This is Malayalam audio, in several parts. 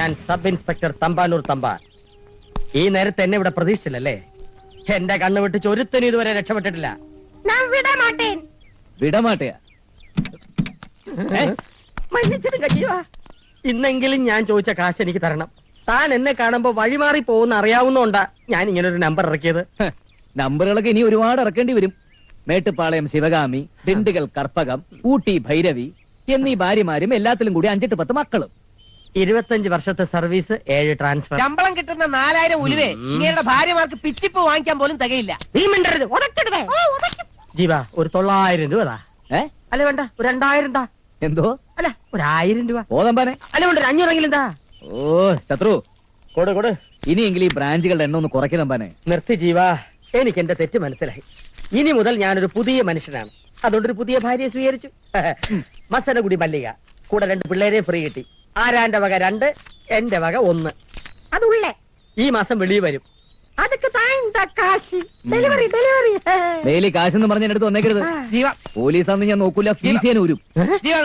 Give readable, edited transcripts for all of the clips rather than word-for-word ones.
ഞാൻ സബ് ഇൻസ്പെക്ടർ തമ്പാനൂർ തമ്പാൻ. ഈ നേരത്തെ എന്നെ ഇവിടെ പ്രതീക്ഷിച്ചില്ലല്ലേ? എന്റെ കണ്ണു വിട്ടിച്ച് ഒരുത്തനും ഇതുവരെ രക്ഷപ്പെട്ടിട്ടില്ല. വിടമാട്ടയാ? മன்னிச்சிடுங்க ജീവാ. ഇന്നെങ്കിലും ഞാൻ ചോദിച്ച കാശ് എനിക്ക് തരണം. താൻ എന്നെ കാണുമ്പോ വഴിമാറി പോകുന്ന അറിയാവുന്നോണ്ടാ ഞാൻ ഇങ്ങനെ ഒരു നമ്പർ ഇറക്കിയത്. നമ്പറുകളൊക്കെ ഇനി ഒരുപാട് ഇറക്കേണ്ടി വരും. മേട്ടുപ്പാളയം ശിവകാമി, ദിണ്ടുകൽ കർപ്പകം, ഊട്ടി ഭൈരവി എന്നീ ഭാര്യമാരും എല്ലാത്തിലും കൂടി 5-10 മക്കളും. 25 വർഷത്തെ സർവീസ്, 7 ട്രാൻസ്ഫർ. ശമ്പളം കിട്ടുന്ന 4000 ഉലുവേ ഇങ്ങയുടെ ഭാര്യമാർക്ക് പിച്ചിപ്പ് വാങ്ങിക്കാൻ പോലും തികയില്ല. നീ മിണ്ടരുത്, ഉടച്ചിടുവേ. ജീവാ, ഒരു 900 രൂപ താ. അല്ല വേണ്ട, ഒരു 2000 താ. എന്തോ? അല്ല, ഒരു 1000 രൂപ. ഓതമ്പാനെ? അല്ല വേണ്ട, ഒരു 500 താ. ഓ ശത്രു, കൊടു. ഇനിയെങ്കിലും ഈ ബ്രാഞ്ചുകളുടെ എണ്ണം ഒന്ന് കുറയ്ക്കുന്നമ്പാനെ. നിർത്തി ജീവാ, എനിക്ക് എന്റെ തെറ്റ് മനസ്സിലായി. ഇനി മുതൽ ഞാനൊരു പുതിയ മനുഷ്യനാണ്. അതുകൊണ്ടൊരു പുതിയ ഭാര്യയെ സ്വീകരിച്ചു. മസനഗുടി മല്ലിക, കൂടെ 2 പിള്ളേരെ ഫ്രീ കിട്ടി. ആരാന്റെ വക 2, എന്റെ വക 1. അതുള്ളേ ഈ മാസം വെളിയിൽ വരും. ഡെയിലി കാശെന്ന് പറഞ്ഞ അടുത്ത് വന്നേക്കരുത്. ജീവ, പോലീസാന്ന് ഞാൻ നോക്കൂല, ഫീസ് ചെയ്യാൻ വരും. ജീവ,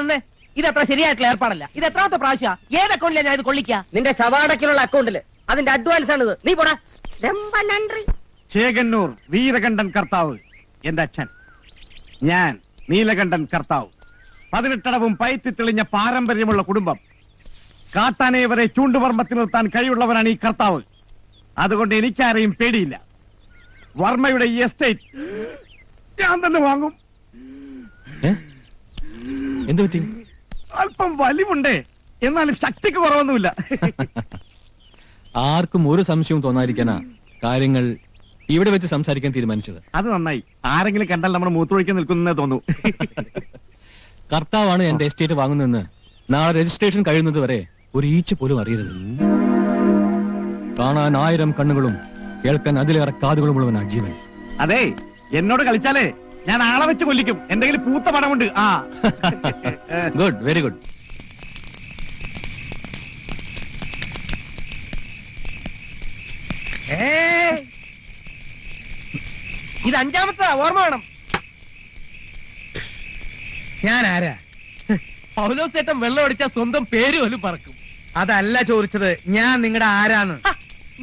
ഇതത്ര ശരിയായിട്ടുള്ള ഏർപ്പാടല്ല. ഇത് എത്രാമത്തെ പ്രാവശ്യം? ഏത് അക്കൗണ്ടിലാണ് ഞാൻ ഇത് കൊള്ളിക്ക? നിന്റെ സവാടക്കിലുള്ള അക്കൗണ്ടില് അതിന്റെ അഡ്വാൻസ് ആണിത്. നീ പോടാ. ചേകന്നൂർ വീരകണ്ഠൻ കർത്താവ് എന്റെ അച്ഛൻ. ഞാൻ നീലകണ്ഠൻ കർത്താവ്. 18 പയറ്റി തെളിഞ്ഞ പാരമ്പര്യമുള്ള കുടുംബം. കാട്ടാനെ വരെ ചൂണ്ടുവർമ്മത്തിൽ നിർത്താൻ കഴിവുള്ളവരാണ് ഈ കർത്താവ്. അതുകൊണ്ട് എനിക്കാരെയും പേടിയില്ല. വർമ്മയുടെ ഈ എസ്റ്റേറ്റ് ഞാൻ തന്നെ വാങ്ങും. എന്തു പറ്റി? അല്പം വലിവുണ്ടേ, എന്നാലും ശക്തിക്ക് കുറവൊന്നുമില്ല. ആർക്കും ഒരു സംശയവും തോന്നാതിരിക്കാനാ കാര്യങ്ങൾ ഇവിടെ വെച്ച് സംസാരിക്കാൻ തീരുമാനിച്ചത്. അത് നന്നായി. ആരെങ്കിലും കണ്ടാൽ നമ്മുടെ മൂത്രമൊഴിക്കാൻ നിൽക്കുന്നേ തോന്നൂ. കർത്താവാണ് എന്റെ എസ്റ്റേറ്റ് വാങ്ങുന്നതെന്ന് നാളെ രജിസ്ട്രേഷൻ കഴിയുന്നത് വരെ ഒരു ഈച്ച പോലും അറിയരുത്. കാണാൻ 1000 കണ്ണുകളും കേൾക്കാൻ അതിലേറെ കാതുകളുമുള്ളവനാ ജീവൻ. അതെ, എന്നോട് കളിച്ചാലേ ഞാൻ ആളെ വെച്ച് കൊല്ലിക്കും. എന്തെങ്കിലും പൂത്ത പണമുണ്ട്. Good, very good. ഇത് 5ാമത്തെ ഓർമ്മ വേണം. ഞാൻ ആരാ? പൗലോസേട്ടൻ വെള്ളം അടിച്ചാൽ സ്വന്തം പേര് പോലും പറക്കും. അതല്ല ചോദിച്ചത്, ഞാൻ നിങ്ങളുടെ ആരാന്ന്.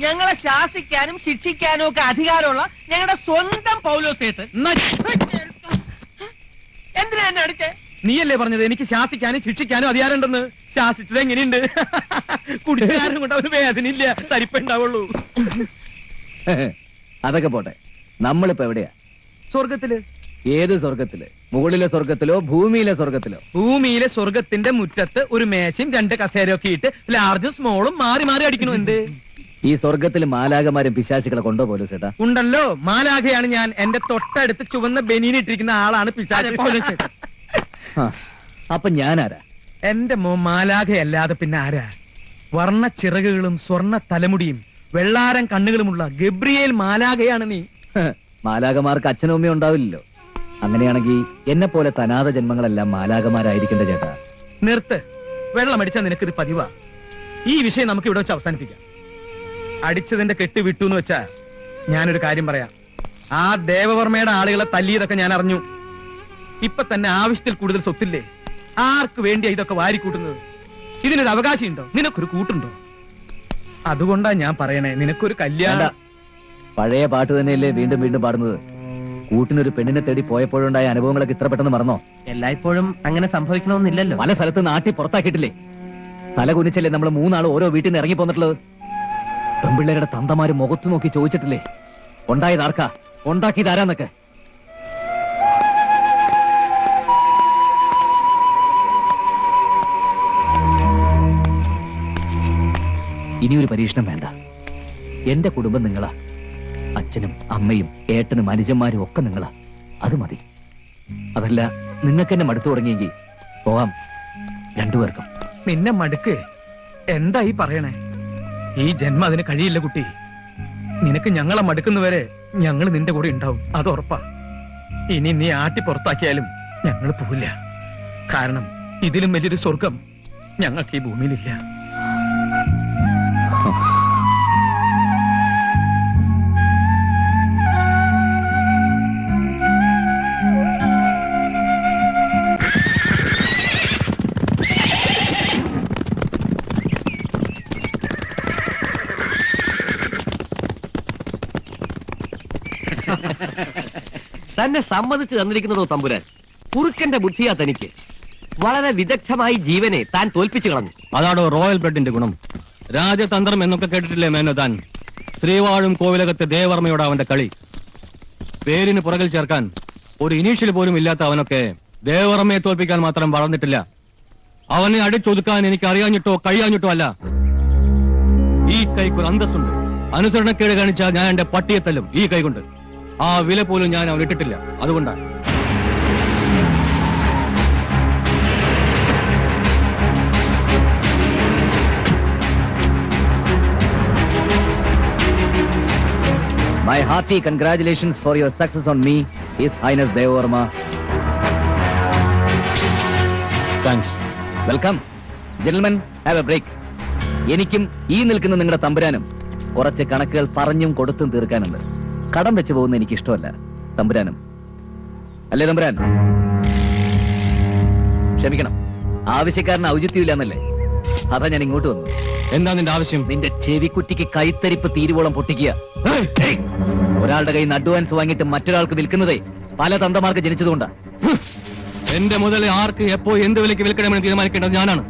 ഞങ്ങളെ ശാസിക്കാനും ശിക്ഷിക്കാനും ഒക്കെ അധികാരമുള്ള ഞങ്ങളുടെ സ്വന്തം പൗലോസേട്ടൻ. എന്തിനാ എന്നെ അടിച്ചേ? നീയല്ലേ പറഞ്ഞത് എനിക്ക് ശാസിക്കാനും ശിക്ഷിക്കാനും അധികാരമുണ്ടെന്ന്? ശാസിച്ചത് എങ്ങനെയുണ്ട്? കുടിച്ചാരും കൊണ്ട് അവന് വേദനയില്ല, തരിപ്പുണ്ടാവുള്ളൂ. അതൊക്കെ പോട്ടെ, നമ്മളിപ്പോ എവിടെയാ? സ്വർഗത്തില്. ഏത് സ്വർഗത്തില്? മുകളിലെ സ്വർഗത്തിലോ ഭൂമിയിലെ സ്വർഗത്തിലോ? ഭൂമിയിലെ സ്വർഗത്തിന്റെ മുറ്റത്ത് ഒരു മേശയും 2 കസേരയൊക്കെ ഇട്ട് ലാർജും സ്മോളും മാറി മാറി അടിക്കണു. എന്ത്? ഈ സ്വർഗത്തിൽ മാലാകമാരും പിശാചുകളെ കൊണ്ടോ പോലും ചേട്ടാ? ഉണ്ടല്ലോ, മാലാഖയാണ് ഞാൻ. എന്റെ തൊട്ടടുത്ത് ചുവന്ന ബനീനിട്ടിരിക്കുന്ന ആളാണ് പിശാച്. അപ്പൊ ഞാനാരാ? എന്റെ മാലാഖയല്ലാതെ പിന്നെ ആരാ? വർണ്ണ ചിറകുകളും സ്വർണ്ണ തലമുടിയും വെള്ളാരം കണ്ണുകളുമുള്ള ഗബ്രിയേൽ മാലാഖയാണ് നീ. മാലാകമാർക്ക് അച്ഛനും അമ്മയും ഉണ്ടാവില്ലല്ലോ. അങ്ങനെയാണെങ്കിൽ എന്നെ പോലെ തനാഥ ജന്മങ്ങളെല്ലാം മാലാകമാരായിരിക്കേണ്ട ചേട്ടാ. നിർത്ത്. വെള്ളമടിച്ചാൽ നിനക്കിത് പതിവാ. ഈ വിഷയം നമുക്ക് ഇവിടെ വെച്ച് അവസാനിപ്പിക്കാം. അടിച്ചതിന്റെ കെട്ട് വിട്ടു എന്ന് വെച്ചാ ഞാനൊരു കാര്യം പറയാം. ആ ദേവവർമ്മയുടെ ആളുകളെ തല്ലിയതൊക്കെ ഞാൻ അറിഞ്ഞു. ഇപ്പൊ തന്നെ ആവശ്യത്തിൽ കൂടുതൽ സ്വത്തില്ലേ? ആർക്ക് വേണ്ടിയാ ഇതൊക്കെ വാരിക്കൂട്ടുന്നത്? ഇതിനൊരു അവകാശമുണ്ടോ? നിനക്കൊരു കൂട്ടുണ്ടോ? അതുകൊണ്ടാ ഞാൻ പറയണേ, നിനക്കൊരു കല്യാണം. പഴയ പാട്ട് തന്നെയല്ലേ വീണ്ടും വീണ്ടും പാടുന്നത്? കൂട്ടിനൊരു പെണ്ണിനെ തേടി പോയപ്പോഴുണ്ടായ അനുഭവങ്ങളൊക്കെ ഇത്ര പെട്ടെന്ന് മറന്നോ? എല്ലായ്പ്പോഴും അങ്ങനെ സംഭവിക്കണമെന്നില്ലല്ലോ. പല സ്ഥലത്ത് നാട്ടി പുറത്താക്കിയിട്ടില്ലേ? തല കുനിച്ചല്ലേ നമ്മൾ 3 ആൾ ഓരോ വീട്ടിൽ നിന്ന് ഇറങ്ങി പോന്നിട്ടുള്ളത്? പെൺപിള്ളേരുടെ തന്തമാര് മുഖത്ത് നോക്കി ചോദിച്ചിട്ടില്ലേ ഉണ്ടായത് ആർക്കാ, ഉണ്ടാക്കിയത് ആരാന്നൊക്കെ? ഇനിയൊരു പരീക്ഷണം വേണ്ട. എന്റെ കുടുംബം നിങ്ങളാ. അച്ഛനും അമ്മയും ഏട്ടനും അനുജന്മാരും ഒക്കെ നിങ്ങളാ. അത് മതി. അതല്ല, നിങ്ങൾക്ക് എന്നെ മടുത്തു തുടങ്ങിയെങ്കിൽ പോവാം 2 പേർക്കും. നിന്നെ മടുക്ക്? എന്താ ഈ പറയണേ? ഈ ജന്മം അതിന് കഴിയില്ല കുട്ടി. നിനക്ക് ഞങ്ങളെ മടുക്കുന്നവരെ ഞങ്ങൾ നിന്റെ കൂടെ ഉണ്ടാവും, അത് ഉറപ്പാ. ഇനി നീ ആട്ടി പുറത്താക്കിയാലും ഞങ്ങൾ പോവില്ല. കാരണം ഇതിലും വലിയൊരു സ്വർഗം ഞങ്ങൾക്ക് ഈ ഭൂമിയിലില്ല. തന്നെ സമ്മതിച്ചു തന്നിരിക്കുന്നതോ തമ്പുരാൻ. കുറുക്കന്റെ ബുദ്ധിയാ തനിക്ക്. വളരെ വിദഗ്ധമായി ജീവനെ താൻ തോൽപ്പിച്ചു കളഞ്ഞു. അതാണോ റോയൽ ബ്ലഡിന്റെ ഗുണം? രാജതന്ത്രം എന്നൊക്കെ കേട്ടിട്ടില്ലേ മേനോ താൻ? ശ്രീവാഴും കോവിലകത്തെ ദേവർമ്മയോട് അവന്റെ കളി. പേരിന് പുറകിൽ ചേർക്കാൻ ഒരു ഇനീഷ്യൽ പോലും ഇല്ലാത്ത അവനൊക്കെ ദേവർമ്മയെ തോൽപ്പിക്കാൻ മാത്രം വളർന്നിട്ടില്ല. അവനെ അടിച്ചൊതുക്കാൻ എനിക്ക് അറിയാഞ്ഞിട്ടോ കഴിയാഞ്ഞിട്ടോ അല്ല. ഈ കൈക്കൊരു അന്തസ്സുണ്ട്. അനുസരണക്കേട് കാണിച്ചാൽ ഞാൻ എന്റെ പട്ടിയെ തല്ലും ഈ കൈകൊണ്ട്. ആ വില പോലും ഞാൻ അവൻ ഇട്ടിട്ടില്ല. അതുകൊണ്ടാണ് My hearty congratulations for your success on me, His Highness Devavarma. Thanks. Welcome. Gentlemen, have a break. എനിക്കും ഈ നിൽക്കുന്ന നിങ്ങളുടെ തമ്പുരാനും കുറച്ച് കണക്കുകൾ പറഞ്ഞും കൊടുത്തും തീർക്കാനുണ്ട്. കടം വെച്ച് പോകുന്ന എനിക്ക് ഇഷ്ടമല്ല. തമ്പുരാനും അല്ലേ തമ്പുരാൻ? ക്ഷമിക്കണം, ആവശ്യക്കാരന് ഔചിത്യമില്ല എന്നല്ലേ? അതാ ഞാൻ ഇങ്ങോട്ട് വന്നു. എന്താ നിന്റെ ആവശ്യം? നിന്റെ ചെവിക്കുറ്റിക്ക് കൈത്തരിപ്പ് തീരുവോളം പൊട്ടിക്കുക. ഒരാളുടെ കയ്യിൽ നിന്ന് അഡ്വാൻസ് വാങ്ങിയിട്ട് മറ്റൊരാൾക്ക് വിൽക്കുന്നതേ പല തന്തമാർക്ക് ജനിച്ചതുകൊണ്ടാ. എന്റെ മുതൽ ആർക്ക് എപ്പോ എന്ത് വിലയ്ക്ക് വിൽക്കണമെന്ന് തീരുമാനിക്കേണ്ടത് ഞാനാണ്.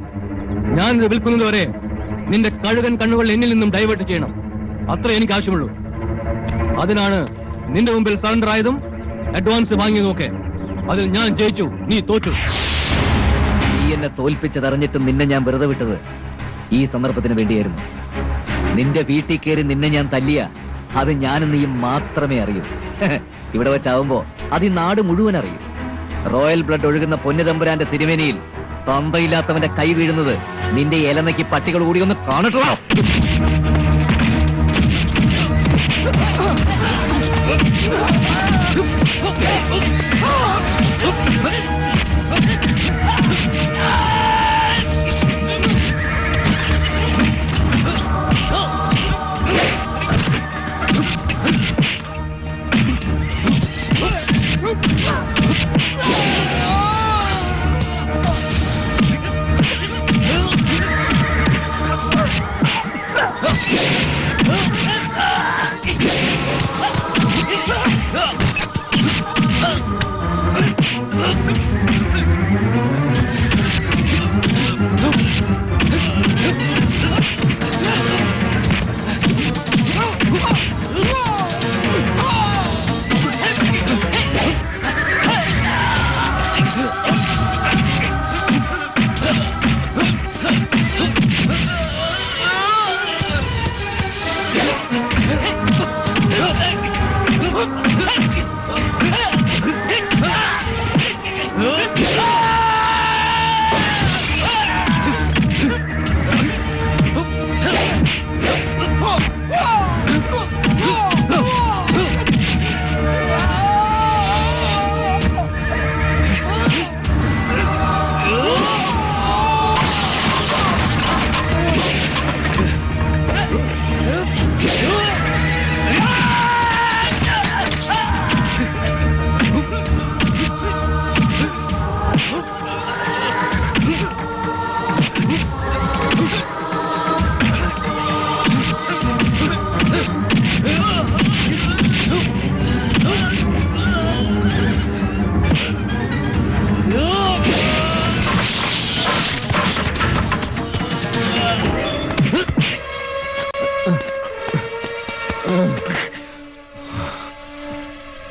ഞാൻ ഇത് വിൽക്കുന്നത് വരെ നിന്റെ കഴുകൻ കണ്ണുകൾ എന്നിൽ നിന്നും ഡൈവേർട്ട് ചെയ്യണം. അത്രേ എനിക്ക് ആവശ്യമുള്ളൂ. അതിനാണ് നിന്റെ മുമ്പിൽ സറണ്ടർ ആയതും അഡ്വാൻസ് വാങ്ങിയതുമൊക്കെ. അതിൽ ഞാൻ ജയിച്ചു, നീ തോറ്റു. നീ എന്നെ തോൽപ്പിച്ചതറിഞ്ഞിട്ടും നിന്നെ ഞാൻ വെറുതെ വിട്ടത് ഈ സന്ദർഭത്തിന് വേണ്ടിയായിരുന്നു. നിന്റെ വീട്ടിൽ കയറി നിന്നെ ഞാൻ തല്ലിയ അത് ഞാനും നീയും മാത്രമേ അറിയൂ. ഇവിടെ വെച്ചാവുമ്പോ അത് ഈ നാട് മുഴുവൻ അറിയും. റോയൽ ബ്ലഡ് ഒഴുകുന്ന പൊന്നുതമ്പുരാന്റെ തിരുമേനിയിൽ തന്തയില്ലാത്തവന്റെ കൈ വീഴുന്നത് നിന്റെ ഇലനയ്ക്ക് പട്ടികൾ കൂടി ഒന്ന് കാണട്ടോ.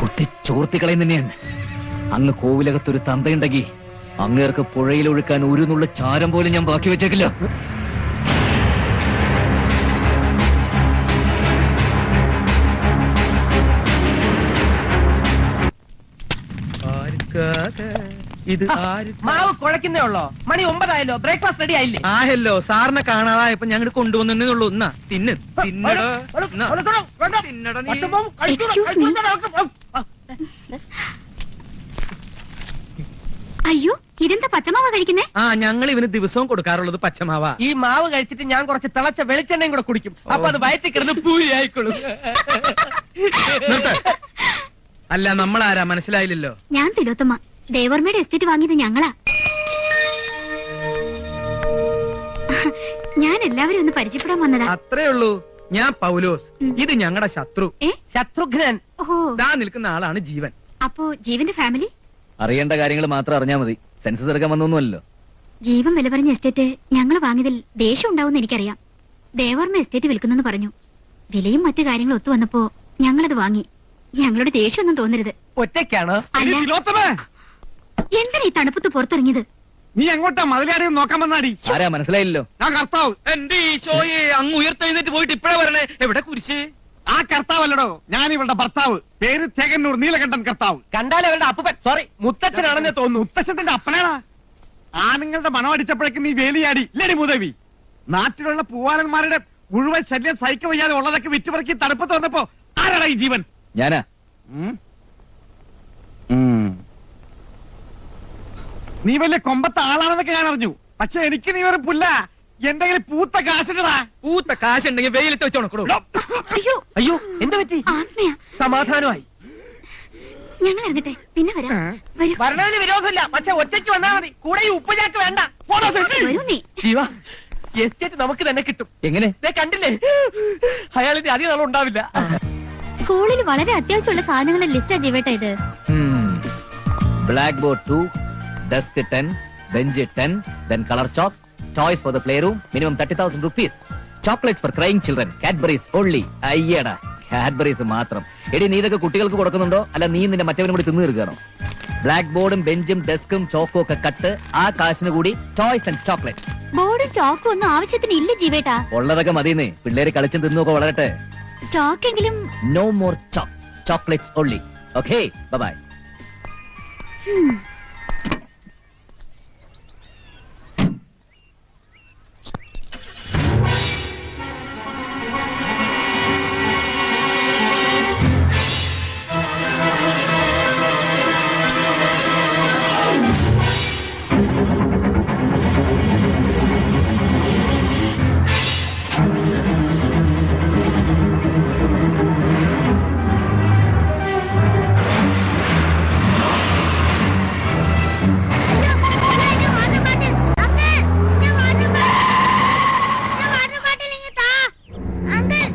കുത്തി ചോർത്തിക്കളയും തന്നെയാണ്. അങ്ങ് കോവിലകത്തൊരു തന്തയുണ്ടെങ്കിൽ അങ്ങേർക്ക് പുഴയിൽ ഒഴുക്കാൻ ഒരു നുള്ള ചാരം പോലും ഞാൻ ബാക്കി വെച്ചേക്കില്ല. ഇത് മാവ് കുഴക്കുന്നേ ഉള്ളോ? മണി 9 ആയല്ലോ. ബ്രേക്ക്ഫാസ്റ്റ് റെഡി ആയില്ലേ? ആയല്ലോ. സാറിനെ കാണാതായപ്പോ ഞങ്ങൾ കൊണ്ടുവന്നേ ഉള്ളൂ. എന്നാ തിന്ന് തിന്നടോ. തിന്നടോ നീ. അയ്യോ, ഇതെന്താ പച്ചമാവ കഴിക്കുന്നേ? ആ, ഞങ്ങൾ ഇവന് ദിവസവും കൊടുക്കാറുള്ളത് പച്ചമാവാ. ഈ മാവ് കഴിച്ചിട്ട് ഞാൻ കുറച്ച് തിളച്ച വെളിച്ചെണ്ണയും കൂടെ കുടിക്കും. അപ്പൊ അത് വയറ്റി കിടന്ന് പൂരി ആയിക്കോളും. നിർത്ത്. അല്ല, നമ്മളാരാ മനസ്സിലായില്ലല്ലോ. ഞാൻ തിലോത്തമ്മ. ദേവർമ്മയുടെ എസ്റ്റേറ്റ് വാങ്ങിയത് ഞങ്ങളാ. ഞാൻ എല്ലാവരും ഒന്ന് പരിചയപ്പെടാൻ വന്നതാ. അത്രേ ഉള്ളൂ. ഞാൻ പൗലോസ്. ഇത് ഞങ്ങളുടെ ശത്രു ഏ? ശത്രുഘ്നൻ. ഓ, ദാ നിൽക്കുന്ന ആളാണ് ജീവൻ. അപ്പോ ജീവന്റെ ഫാമിലി? അറിയേണ്ട കാര്യങ്ങൾ മാത്രം അറിഞ്ഞാൽ മതി. സെൻസസ് എടുക്കാൻ വന്നൊന്നുമല്ലോ. ജീവൻ വില പറഞ്ഞ എസ്റ്റേറ്റ് ഞങ്ങൾ വാങ്ങിയതിൽ ദേഷ്യം ഉണ്ടാവുമെന്ന് എനിക്കറിയാം. ദേവർമ്മ എസ്റ്റേറ്റ് വിൽക്കുന്നെന്ന് പറഞ്ഞു. വിലയും മറ്റു കാര്യങ്ങളും ഒത്തു വന്നപ്പോ ഞങ്ങളത് വാങ്ങി. ഞങ്ങളുടെ ദേഷ്യമൊന്നും തോന്നരുത്. ഒറ്റയ്ക്കാണോ? അല്ല, തിലോത്തമേ, എന്തിനാ ഈ തണുപ്പത്ത് പുറത്തിറങ്ങിയത്? നീ എങ്ങോട്ടാ മതിലാരെയും നോക്കാൻ വന്നാടി? ആരാ മനസ്സിലായില്ലോ? ഞാൻ കർത്താവ്. എന്റെ ഈശോയെ, അങ്ങ് ഉയർത്തെഴുന്നേറ്റ് പോയിട്ട് ഇപ്പഴാ വരണേ. എവിടെ കുരിശ്? ആ കർത്താവല്ലടോ, ഞാൻ ഇവളുടെ ഭർത്താവ്. പേര് ചേകന്നൂർ നീലകണ്ഠൻ കർത്താവ്. കണ്ടാൽ അവരുടെ അപ്പൂപ്പൻ, സോറി മുത്തച്ഛനാണെന്ന് തോന്നുന്നു. മുത്തശ്ശത്തിന്റെ അപ്പനാടാ. ആണുങ്ങളുടെ മണം അടിച്ചപ്പോഴേക്കും നീ വേലിയാടി ഇല്ലടി മൂദേവി. നാട്ടിലുള്ള പൂവാലന്മാരുടെ മുഴുവൻ ശല്യം സഹിക്ക വയ്യാതെ ഉള്ളതൊക്കെ വിറ്റുപറക്കി തണുപ്പത്ത് വന്നപ്പോ ആരാടാ ഈ ജീവൻ? ഞാനാ. ഉം? നീ വലിയ കൊമ്പത്തെ ആളാണെന്നൊക്കെ ഞാൻ അറിഞ്ഞു. പക്ഷെ എനിക്ക് നീ ഒരു പുല്ല. എന്തെങ്കിലും പൂത്ത കാശിടടാ. പൂത്ത കാശുണ്ടെങ്കിൽ വെയിലത്ത് വെച്ച് ഉണക്കണോ? അയ്യോ, അയ്യോ എന്താ പറ്റി? ആസ്മയാ. സമാധാനമായി. ഞങ്ങൾ ഇറങ്ങട്ടെ, പിന്നെ വരാം. വരൂ, വരണതിന് വിരോധമില്ല, പക്ഷെ ഒറ്റയ്ക്ക് വന്നാ മതി. കൂടെ ഈ ഉപ്പുചാക്ക് വേണ്ട. പോടാ തെണ്ടി. വരൂ നീ. ജീവ, എസ്റ്റേറ്റ് നമുക്ക് തന്നെ കിട്ടും. എങ്ങനെ? ദേ കണ്ടില്ലേ, അയാളിന്റെ അധികം നാളും ഉണ്ടാവില്ല. സ്കൂളിൽ വളരെ അത്യാവശ്യമുള്ള സാധനങ്ങളുടെ ലിസ്റ്റാ ജീവേട്ട ഇത്. Black board 2, desk 10, bench 10, then color chalk, toys for the playroom, minimum 30,000 rupees. Chocolates for crying children, Cadbury's only. അയ്യടാ, Cadbury's മാത്രം. എടി, നീ ഇതൊക്കെ കുട്ടികൾക്ക് കൊടുക്കുന്നുണ്ടോ, അല്ല നീ നിന്റെ മറ്റവനും കൂടി തിന്നു തീർക്കാണോ? ബ്ലാക്ക് ബോർഡും ബെഞ്ചും ഡെസ്കും ചോക്കും ഒക്കെ കട്ട്, ആ കാശിന് കൂടി ടോയ്സ് ആൻഡ് ചോക്ലേറ്റ്സ്. ബോർഡും ചോക്കും ഒന്നും ആവശ്യത്തിന് ഇല്ല ജീവേട്ടാ. ഉള്ളതൊക്കെ മതിയെന്നേ, പിള്ളേര് കളിച്ചും തിന്നൊക്കെ വളരട്ടെ. ചോക്കെങ്കിലും. No more chalk, chocolates only. Okay, bye.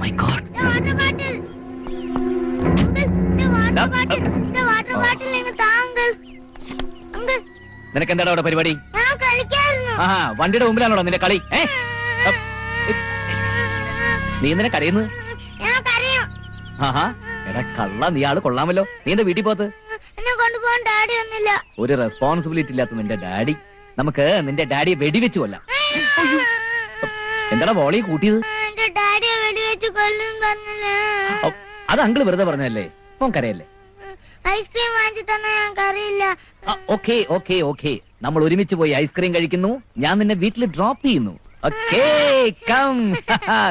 My God. നിനക്ക് എന്താടാ അവിടെ പരിപാടി? ആഹാ, വണ്ടിയുടെ മുമ്പിലാണോ നിന്റെ കളി? നീ എന്തിനാ കരയുന്നത്? ആഹാ, എടാ കള്ള, നീ ആള് കൊള്ളാമല്ലോ. നീ എന്താ വീട്ടിൽ പോത്ത്? ഒരു റെസ്പോൺസിബിലിറ്റി ഇല്ലാത്ത നിന്റെ ഡാഡി. നമുക്ക് നിന്റെ ഡാഡിയെ വെടിവെച്ചു കൊല്ലാം. എന്താടാ വോളി കൂട്ടിയത്? അത് അങ്കിള് വെറുതെ പറഞ്ഞല്ലേ, ഇപ്പം കരയല്ലേ? ഐസ്ക്രീം വാങ്ങിച്ചു തന്നെ ഞങ്ങൾക്കറിയില്ല. ഓക്കേ ഓക്കേ ഓക്കേ, നമ്മൾ ഒരുമിച്ച് പോയി ഐസ്ക്രീം കഴിക്കുന്നു. ഞാൻ നിന്നെ വീട്ടിൽ ഡ്രോപ്പ് ചെയ്യുന്നു. Okay, come.